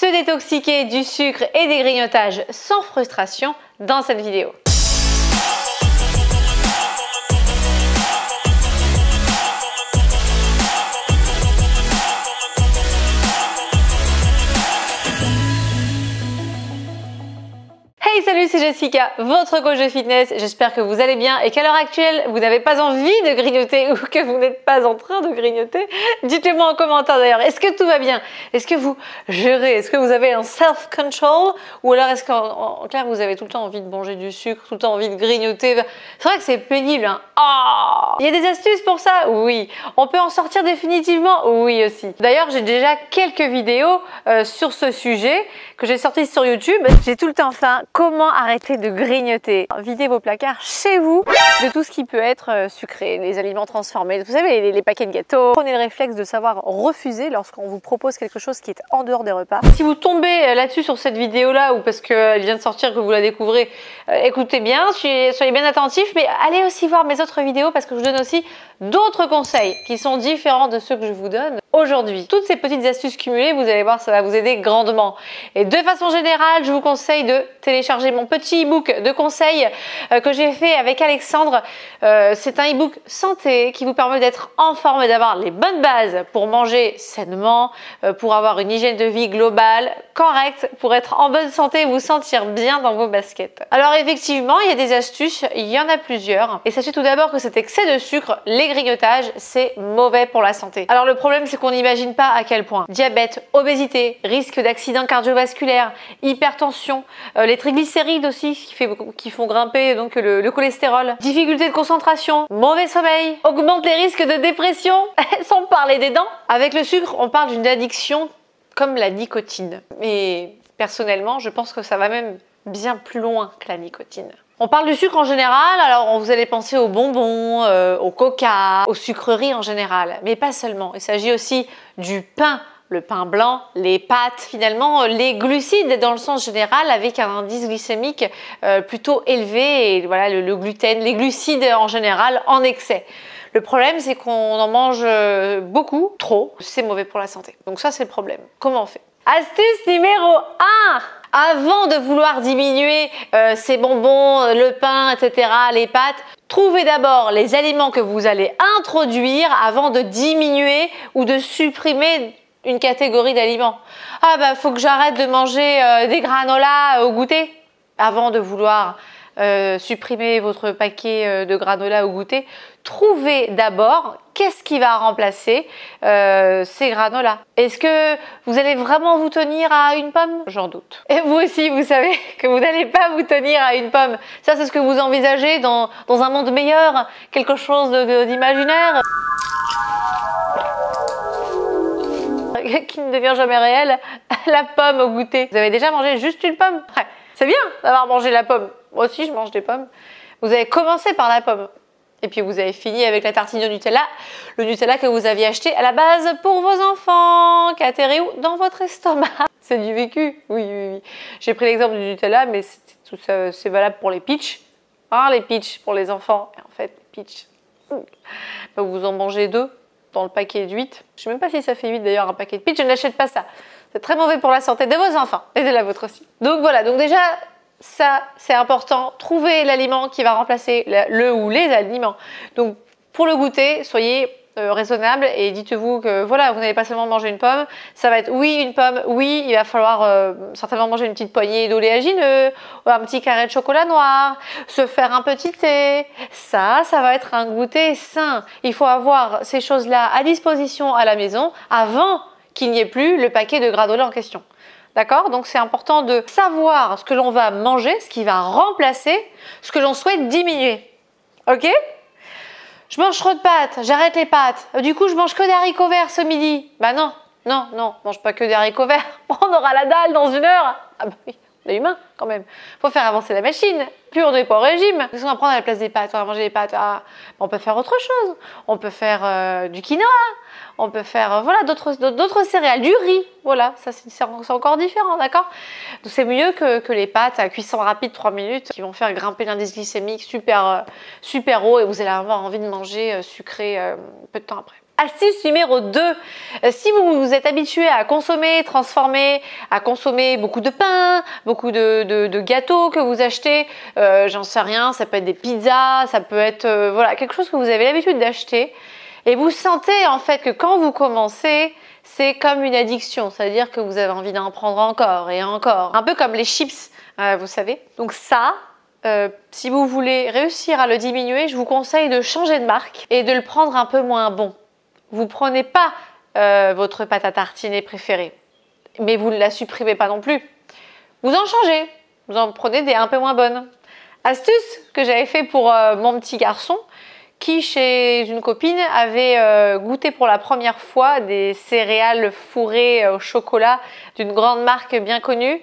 se détoxiquer du sucre et des grignotages sans frustration dans cette vidéo. Hey, salut, c'est Jessica, votre coach de fitness. J'espère que vous allez bien et qu'à l'heure actuelle, vous n'avez pas envie de grignoter ou que vous n'êtes pas en train de grignoter. Dites-le moi en commentaire d'ailleurs. Est-ce que tout va bien? Est-ce que vous gérez? Est-ce que vous avez un self-control? Ou alors est-ce qu'en clair, vous avez tout le temps envie de manger du sucre, tout le temps envie de grignoter? C'est vrai que c'est pénible, hein? Oh, il y a des astuces pour ça? Oui. On peut en sortir définitivement? Oui aussi. D'ailleurs, j'ai déjà quelques vidéos sur ce sujet que j'ai sorties sur YouTube. J'ai tout le temps faim. Comment arrêter de grignoter? Videz vos placards chez vous de tout ce qui peut être sucré, les aliments transformés, vous savez, les paquets de gâteaux. Prenez le réflexe de savoir refuser lorsqu'on vous propose quelque chose qui est en dehors des repas. Si vous tombez là-dessus sur cette vidéo-là ou parce qu'elle vient de sortir que vous la découvrez, écoutez bien, soyez bien attentifs, mais allez aussi voir mes autres vidéos parce que je vous donne aussi d'autres conseils qui sont différents de ceux que je vous donne aujourd'hui. Toutes ces petites astuces cumulées, vous allez voir, ça va vous aider grandement. Et de façon générale, je vous conseille de télécharger mon petit e-book de conseils que j'ai fait avec Alexandre. C'est un e-book santé qui vous permet d'être en forme et d'avoir les bonnes bases pour manger sainement, pour avoir une hygiène de vie globale correcte, pour être en bonne santé et vous sentir bien dans vos baskets. Alors effectivement, il y a des astuces, il y en a plusieurs. Et sachez tout d'abord que cet excès de sucre, les grignotages, c'est mauvais pour la santé. Alors le problème, c'est qu'on n'imagine pas à quel point. Diabète, obésité, risque d'accident cardiovasculaire, hypertension, les triglycérides aussi qui font grimper donc le cholestérol, difficulté de concentration, mauvais sommeil, augmente les risques de dépression, sans parler des dents. Avec le sucre, on parle d'une addiction comme la nicotine. Et personnellement, je pense que ça va même bien plus loin que la nicotine. On parle du sucre en général, alors vous allez penser aux bonbons, au coca, aux sucreries en général, mais pas seulement. Il s'agit aussi du pain, le pain blanc, les pâtes, finalement les glucides dans le sens général avec un indice glycémique plutôt élevé et voilà le gluten, les glucides en général en excès. Le problème, c'est qu'on en mange beaucoup, trop, c'est mauvais pour la santé. Donc ça, c'est le problème. Comment on fait? Astuce numéro 1! Avant de vouloir diminuer ces bonbons, le pain, etc., les pâtes, trouvez d'abord les aliments que vous allez introduire avant de diminuer ou de supprimer une catégorie d'aliments. Ah bah, faut que j'arrête de manger des granolas au goûter avant de vouloir supprimer votre paquet de granola au goûter. Trouvez d'abord qu'est-ce qui va remplacer ces granolas. Est-ce que vous allez vraiment vous tenir à une pomme? J'en doute. Et vous aussi, vous savez que vous n'allez pas vous tenir à une pomme. Ça, c'est ce que vous envisagez dans un monde meilleur, quelque chose d'imaginaire qui ne devient jamais réel. La pomme au goûter. Vous avez déjà mangé juste une pomme? Ouais. C'est bien d'avoir mangé la pomme. Moi aussi, je mange des pommes. Vous avez commencé par la pomme. Et puis vous avez fini avec la tartine au Nutella. Le Nutella que vous aviez acheté à la base pour vos enfants, qui atterrit où? Dans votre estomac. C'est du vécu. Oui, oui, oui. J'ai pris l'exemple du Nutella, mais c'est valable pour les peach. Hein, les peach pour les enfants. Et en fait, peach, vous en mangez 2 dans le paquet de 8. Je ne sais même pas si ça fait 8 d'ailleurs, un paquet de peach. Je n'achète pas ça. C'est très mauvais pour la santé de vos enfants et de la vôtre aussi. Donc voilà, donc déjà, ça c'est important. Trouvez l'aliment qui va remplacer le ou les aliments. Donc pour le goûter, soyez raisonnable et dites-vous que voilà, vous n'allez pas seulement manger une pomme. Ça va être oui une pomme, oui il va falloir certainement manger une petite poignée d'oléagineux, un petit carré de chocolat noir, se faire un petit thé. Ça va être un goûter sain. Il faut avoir ces choses-là à disposition à la maison avant qu'il n'y ait plus le paquet de granola en question. D'accord? Donc c'est important de savoir ce que l'on va manger, ce qui va remplacer ce que l'on souhaite diminuer. Ok? Je mange trop de pâtes, j'arrête les pâtes. Du coup, je mange que des haricots verts ce midi. Bah non, non, non, mange pas que des haricots verts. On aura la dalle dans 1 heure. Ah bah oui, on est humain quand même. Faut faire avancer la machine. Plus on n'est pas au régime. Qu'est-ce qu'on va prendre à la place des pâtes? On va manger des pâtes. Ah, on peut faire autre chose. On peut faire du quinoa. On peut faire voilà d'autres céréales, du riz. Voilà, ça c'est encore différent, d'accord? Donc c'est mieux que les pâtes à cuisson rapide 3 minutes qui vont faire grimper l'indice glycémique super haut et vous allez avoir envie de manger sucré peu de temps après. Astuce numéro 2, si vous êtes habitué à consommer, transformer, à consommer beaucoup de pain, beaucoup de gâteaux que vous achetez, j'en sais rien, ça peut être des pizzas, ça peut être voilà, quelque chose que vous avez l'habitude d'acheter et vous sentez en fait que quand vous commencez, c'est comme une addiction, c'est-à-dire que vous avez envie d'en prendre encore et encore, un peu comme les chips, vous savez. Donc ça, si vous voulez réussir à le diminuer, je vous conseille de changer de marque et de le prendre un peu moins bon. Vous prenez pas votre pâte à tartiner préférée, mais vous ne la supprimez pas non plus. Vous en changez, vous en prenez des un peu moins bonnes. Astuce que j'avais fait pour mon petit garçon qui, chez une copine, avait goûté pour la première fois des céréales fourrées au chocolat d'une grande marque bien connue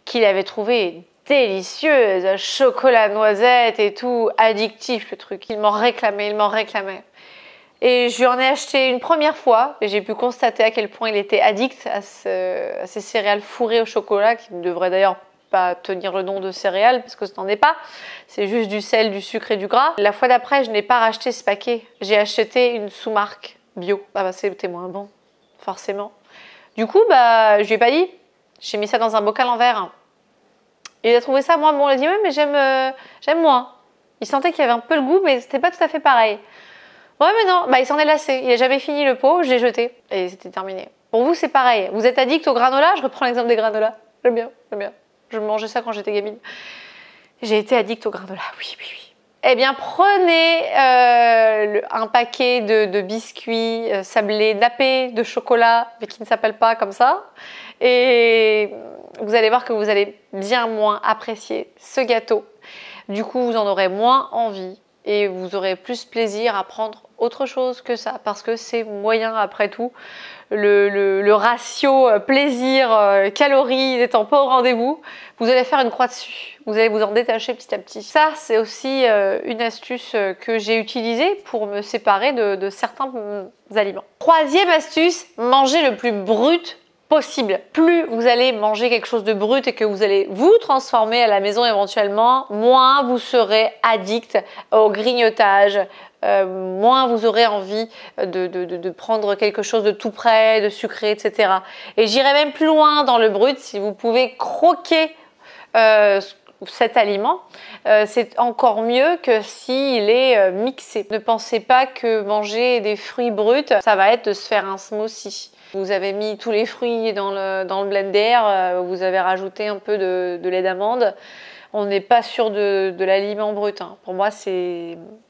qu'il avait trouvé délicieuse, chocolat noisette et tout, addictif le truc. Il m'en réclamait, il m'en réclamait. Et je lui en ai acheté une première fois et j'ai pu constater à quel point il était addict à ces céréales fourrées au chocolat qui ne devraient d'ailleurs pas tenir le nom de céréales parce que ce n'en est pas. C'est juste du sel, du sucre et du gras. La fois d'après, je n'ai pas racheté ce paquet. J'ai acheté une sous-marque bio. Ah bah c'était moins bon, forcément. Du coup, je lui ai pas dit. J'ai mis ça dans un bocal en verre. Il a trouvé ça moins bon. Il a dit ouais, mais j'aime moins. Il sentait qu'il y avait un peu le goût, mais c'était pas tout à fait pareil. Ouais, mais non, il s'en est lassé. Il n'a jamais fini le pot, je l'ai jeté et c'était terminé. Pour vous, c'est pareil. Vous êtes addict au granola, je reprends l'exemple des granolas. J'aime bien, j'aime bien. Je mangeais ça quand j'étais gamine. J'ai été addict au granola, oui, oui, oui. Eh bien, prenez un paquet de biscuits sablés, nappés de chocolat, mais qui ne s'appellent pas comme ça. Et vous allez voir que vous allez bien moins apprécier ce gâteau. Du coup, vous en aurez moins envie. Et vous aurez plus plaisir à prendre autre chose que ça parce que c'est moyen après tout. Le ratio plaisir-calories n'étant pas au rendez-vous, vous allez faire une croix dessus. Vous allez vous en détacher petit à petit. Ça, c'est aussi une astuce que j'ai utilisée pour me séparer de certains aliments. Troisième astuce, manger le plus brut possible. Plus vous allez manger quelque chose de brut et que vous allez vous transformer à la maison éventuellement, moins vous serez addict au grignotage, moins vous aurez envie de prendre quelque chose de tout prêt, de sucré, etc. Et j'irai même plus loin dans le brut, si vous pouvez croquer cet aliment, c'est encore mieux que s'il est mixé. Ne pensez pas que manger des fruits bruts, ça va être de se faire un smoothie. Vous avez mis tous les fruits dans le blender, vous avez rajouté un peu de lait d'amande. On n'est pas sûr de l'aliment brut. Hein. Pour moi,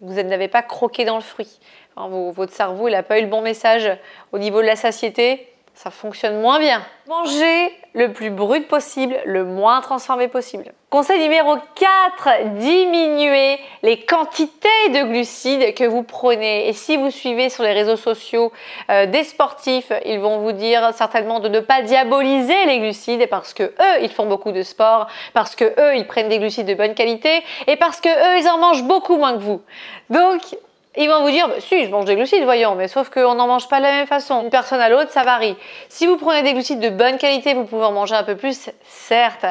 vous n'avez pas croqué dans le fruit. Enfin, votre cerveau, il n'a pas eu le bon message au niveau de la satiété. Ça fonctionne moins bien. Mangez le plus brut possible, le moins transformé possible. Conseil numéro 4, diminuez les quantités de glucides que vous prenez. Et si vous suivez sur les réseaux sociaux des sportifs, ils vont vous dire certainement de ne pas diaboliser les glucides parce que eux, ils font beaucoup de sport, parce que eux, ils prennent des glucides de bonne qualité et parce que eux, ils en mangent beaucoup moins que vous. Donc, ils vont vous dire, si, je mange des glucides, voyons, mais sauf qu'on n'en mange pas de la même façon. Une personne à l'autre, ça varie. Si vous prenez des glucides de bonne qualité, vous pouvez en manger un peu plus, certes,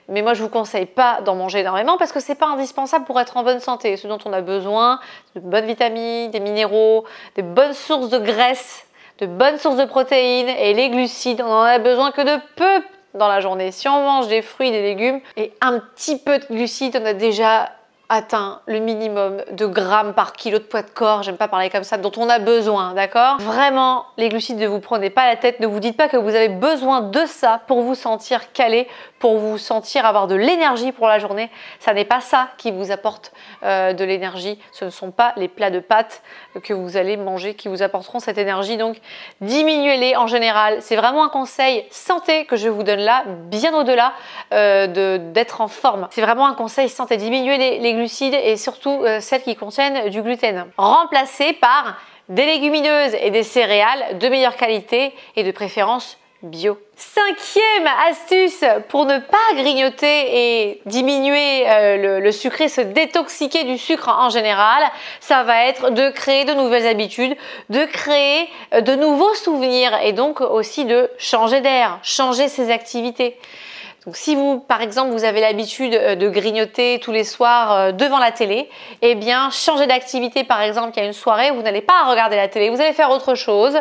mais moi, je vous conseille pas d'en manger énormément parce que c'est pas indispensable pour être en bonne santé. Ce dont on a besoin, de bonnes vitamines, des minéraux, des bonnes sources de graisse, de bonnes sources de protéines et les glucides, on en a besoin que de peu dans la journée. Si on mange des fruits, des légumes et un petit peu de glucides, on a déjà atteint le minimum de grammes par kilo de poids de corps, j'aime pas parler comme ça, dont on a besoin, d'accord? Vraiment, les glucides, ne vous prenez pas la tête, ne vous dites pas que vous avez besoin de ça pour vous sentir calé, pour vous sentir avoir de l'énergie pour la journée. Ça n'est pas ça qui vous apporte de l'énergie, ce ne sont pas les plats de pâtes que vous allez manger qui vous apporteront cette énergie, donc diminuez-les en général. C'est vraiment un conseil santé que je vous donne là, bien au-delà d'être en forme. C'est vraiment un conseil santé, diminuer les glucides et surtout celles qui contiennent du gluten. Remplacez par des légumineuses et des céréales de meilleure qualité et de préférence bio. 5e astuce pour ne pas grignoter et diminuer le sucré, se détoxiquer du sucre en général, ça va être de créer de nouvelles habitudes, de créer de nouveaux souvenirs et donc aussi de changer d'air, changer ses activités. Donc si vous, par exemple, vous avez l'habitude de grignoter tous les soirs devant la télé, eh bien, changez d'activité. Par exemple, il y a une soirée où vous n'allez pas regarder la télé, vous allez faire autre chose.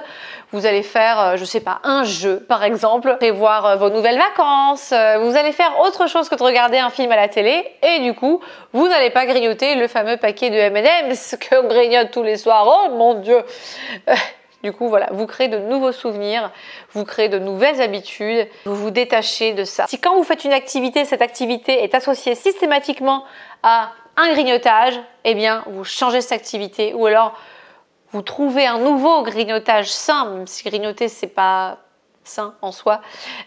Vous allez faire, je sais pas, un jeu, par exemple, prévoir vos nouvelles vacances. Vous allez faire autre chose que de regarder un film à la télé. Et du coup, vous n'allez pas grignoter le fameux paquet de M&M's qu'on grignote tous les soirs. Oh mon Dieu! Du coup, voilà, vous créez de nouveaux souvenirs, vous créez de nouvelles habitudes, vous vous détachez de ça. Si quand vous faites une activité, cette activité est associée systématiquement à un grignotage, eh bien, vous changez cette activité ou alors vous trouvez un nouveau grignotage sain, même si grignoter, c'est pas sain en soi,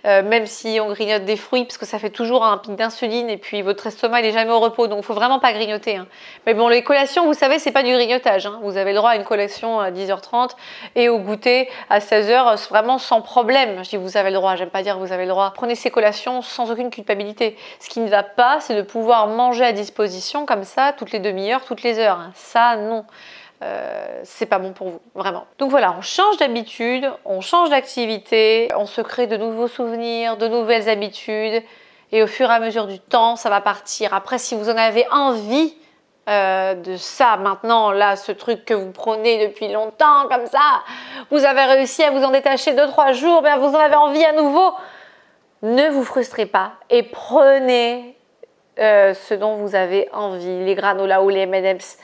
même si on grignote des fruits parce que ça fait toujours un pic d'insuline et puis votre estomac il est jamais au repos, donc il faut vraiment pas grignoter, hein. Mais bon, les collations, vous savez, c'est pas du grignotage, hein. Vous avez le droit à une collation à 10h30 et au goûter à 16h, vraiment sans problème. Je dis vous avez le droit, j'aime pas dire vous avez le droit. Prenez ces collations sans aucune culpabilité. Ce qui ne va pas, c'est de pouvoir manger à disposition comme ça toutes les demi-heures, toutes les heures, hein. Ça non. C'est pas bon pour vous, vraiment. Donc voilà, on change d'habitude, on change d'activité, on se crée de nouveaux souvenirs, de nouvelles habitudes et au fur et à mesure du temps, ça va partir. Après, si vous en avez envie de ça maintenant, là, ce truc que vous prenez depuis longtemps comme ça, vous avez réussi à vous en détacher 2-3 jours, bien vous en avez envie à nouveau, ne vous frustrez pas et prenez ce dont vous avez envie, les granolas ou les M&M's.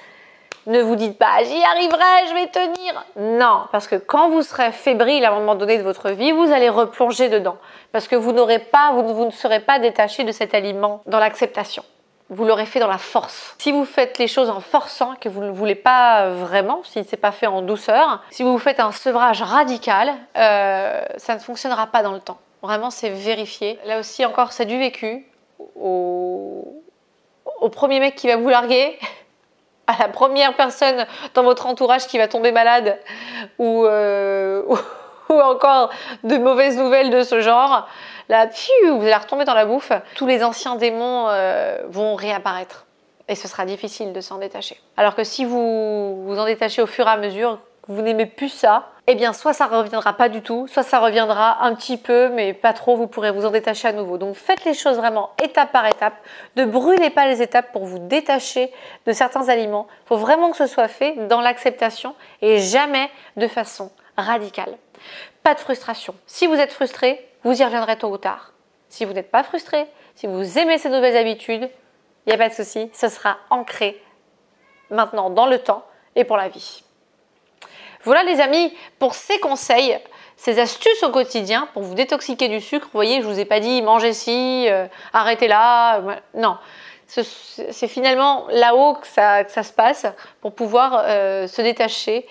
Ne vous dites pas « j'y arriverai, je vais tenir ». Non, parce que quand vous serez fébrile à un moment donné de votre vie, vous allez replonger dedans. Parce que vous ne serez pas détaché de cet aliment dans l'acceptation. Vous l'aurez fait dans la force. Si vous faites les choses en forçant, que vous ne voulez pas vraiment, si ce n'est pas fait en douceur, si vous faites un sevrage radical, ça ne fonctionnera pas dans le temps. Vraiment, c'est vérifié. Là aussi, encore, c'est du vécu. Au premier mec qui va vous larguer, à la première personne dans votre entourage qui va tomber malade ou encore de mauvaises nouvelles de ce genre, là, vous allez retomber dans la bouffe. Tous les anciens démons vont réapparaître et ce sera difficile de s'en détacher. Alors que si vous vous en détachez au fur et à mesure, que vous n'aimez plus ça, eh bien soit ça ne reviendra pas du tout, soit ça reviendra un petit peu, mais pas trop, vous pourrez vous en détacher à nouveau. Donc faites les choses vraiment étape par étape, ne brûlez pas les étapes pour vous détacher de certains aliments. Il faut vraiment que ce soit fait dans l'acceptation et jamais de façon radicale. Pas de frustration. Si vous êtes frustré, vous y reviendrez tôt ou tard. Si vous n'êtes pas frustré, si vous aimez ces nouvelles habitudes, il n'y a pas de souci, ce sera ancré maintenant dans le temps et pour la vie. Voilà les amis, pour ces conseils, ces astuces au quotidien pour vous détoxiquer du sucre. Vous voyez, je ne vous ai pas dit mangez ci, arrêtez là. Non, c'est finalement là-haut que ça se passe pour pouvoir se détacher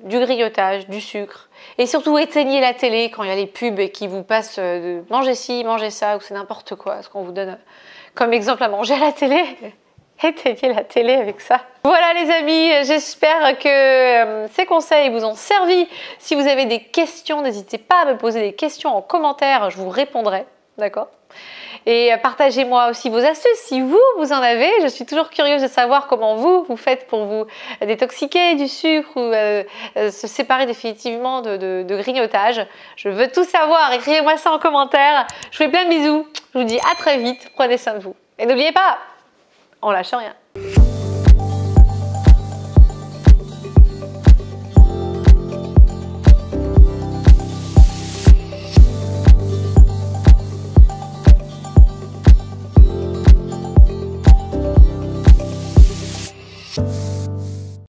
du grignotage, du sucre. Et surtout éteignez la télé quand il y a les pubs qui vous passent de manger ci, manger ça, ou c'est n'importe quoi, ce qu'on vous donne comme exemple à manger à la télé. Éteignez la télé avec ça. Voilà les amis, j'espère que ces conseils vous ont servi. Si vous avez des questions, n'hésitez pas à me poser des questions en commentaire, je vous répondrai, d'accord? Et partagez-moi aussi vos astuces si vous en avez. Je suis toujours curieuse de savoir comment vous faites pour vous détoxiquer du sucre ou se séparer définitivement de grignotage. Je veux tout savoir, écrivez-moi ça en commentaire. Je vous fais plein de bisous, je vous dis à très vite, prenez soin de vous. Et n'oubliez pas, on lâche rien.